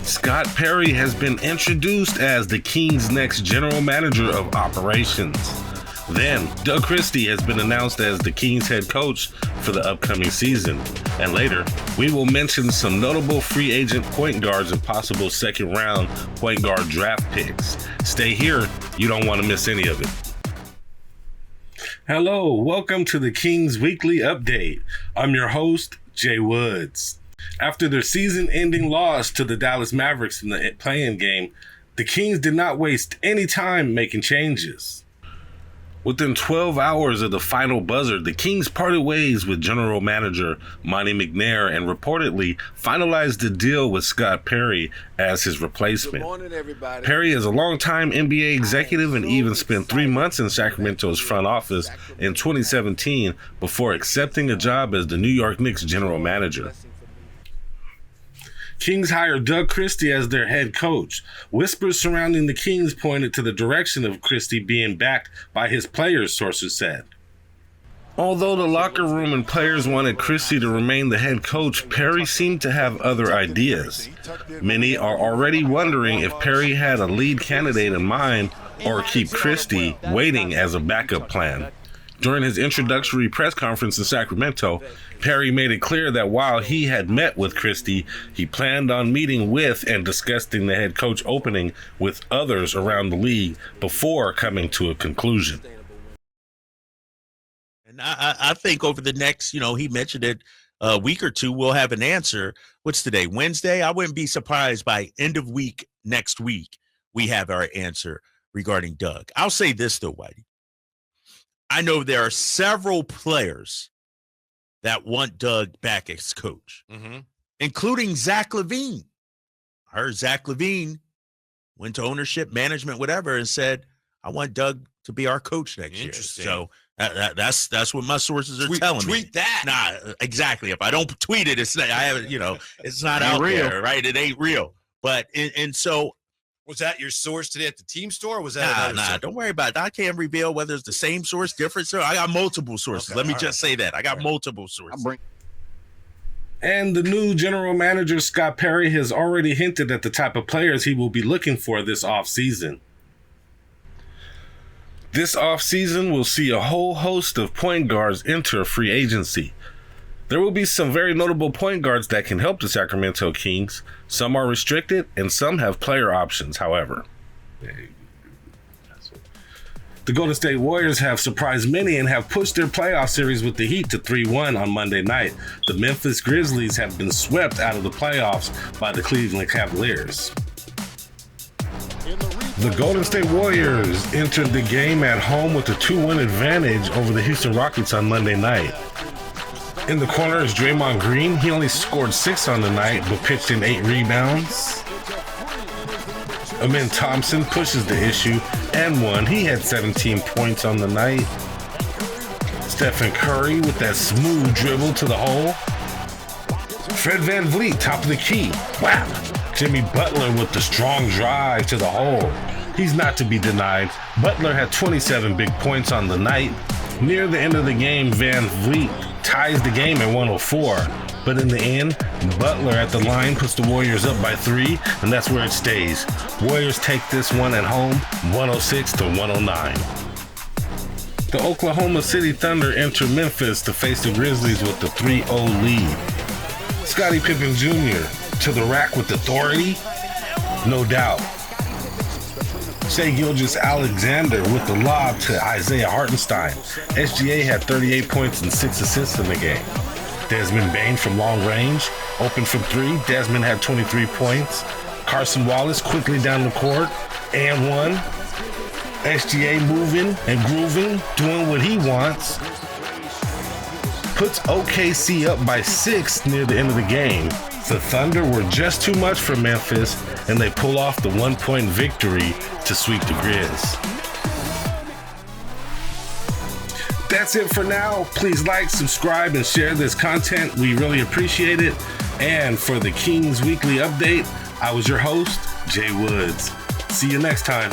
Scott Perry has been introduced as the Kings' next general manager of operations. Then, Doug Christie has been announced as the Kings head coach for the upcoming season. And later, we will mention some notable free agent point guards and possible second-round point guard draft picks. Stay here. You don't want to miss any of it. Hello, welcome to the Kings Weekly Update. I'm your host, Jay Woods. After their season-ending loss to the Dallas Mavericks in the play-in game, the Kings did not waste any time making changes. Within 12 hours of the final buzzer, the Kings parted ways with general manager Monty McNair and reportedly finalized the deal with Scott Perry as his replacement. Good morning, everybody. Perry is a longtime NBA executive and even spent 3 months in Sacramento's front office in 2017 before accepting a job as the New York Knicks general manager. Kings hired Doug Christie as their head coach. Whispers surrounding the Kings pointed to the direction of Christie being backed by his players, sources said. Although the locker room and players wanted Christie to remain the head coach, Perry seemed to have other ideas. Many are already wondering if Perry had a lead candidate in mind or keep Christie waiting as a backup plan. During his introductory press conference in Sacramento, Perry made it clear that while he had met with Christie, he planned on meeting with and discussing the head coach opening with others around the league before coming to a conclusion. And I think over the next, he mentioned it, a week or two, we'll have an answer. What's today, Wednesday? I wouldn't be surprised by end of week next week we have our answer regarding Doug. I'll say this, though, Whitey. I know there are several players that want Doug back as coach, including Zach LaVine. I heard Zach LaVine went to ownership, management, whatever, and said, I want Doug to be our coach next year. So that's what my sources are telling me. Tweet that. Nah, exactly. If I don't tweet it, it's not, it's not out real. there, right? It ain't real. But, and so, was that your source today at the team store? Or was that Nah, don't worry about it. I can't reveal whether it's the same source, different source. I got multiple sources. Let me just say that. I got multiple sources. And the new general manager, Scott Perry, has already hinted at the type of players he will be looking for this offseason. This offseason will see a whole host of point guards enter free agency. There will be some very notable point guards that can help the Sacramento Kings. Some are restricted, and some have player options, however. The Golden State Warriors have surprised many and have pushed their playoff series with the Heat to 3-1 on Monday night. The Memphis Grizzlies have been swept out of the playoffs by the Cleveland Cavaliers. The Golden State Warriors entered the game at home with a 2-1 advantage over the Houston Rockets on Monday night. In the corner is Draymond Green. He only scored 6 on the night, but pitched in 8 rebounds. Amin Thompson pushes the issue and won. He had 17 points on the night. Stephen Curry with that smooth dribble to the hole. Fred VanVleet, top of the key. Wow. Jimmy Butler with the strong drive to the hole. He's not to be denied. Butler had 27 big points on the night. Near the end of the game, VanVleet ties the game at 104. But in the end, Butler at the line puts the Warriors up by 3, and that's where it stays. Warriors take this one at home, 106-109. The Oklahoma City Thunder enter Memphis to face the Grizzlies with the 3-0 lead. Scottie Pippen Jr. to the rack with authority? No doubt. Shai Gilgeous-Alexander with the lob to Isaiah Hartenstein. SGA had 38 points and 6 assists in the game. Desmond Bane from long range, open from 3. Desmond had 23 points. Carson Wallace quickly down the court and 1. SGA moving and grooving, doing what he wants. Puts OKC up by 6 near the end of the game. The Thunder were just too much for Memphis, and they pull off the 1-point victory to sweep the Grizz. That's it for now. Please like, subscribe, and share this content. We really appreciate it. And for the Kings Weekly Update, I was your host, Jay Woods. See you next time.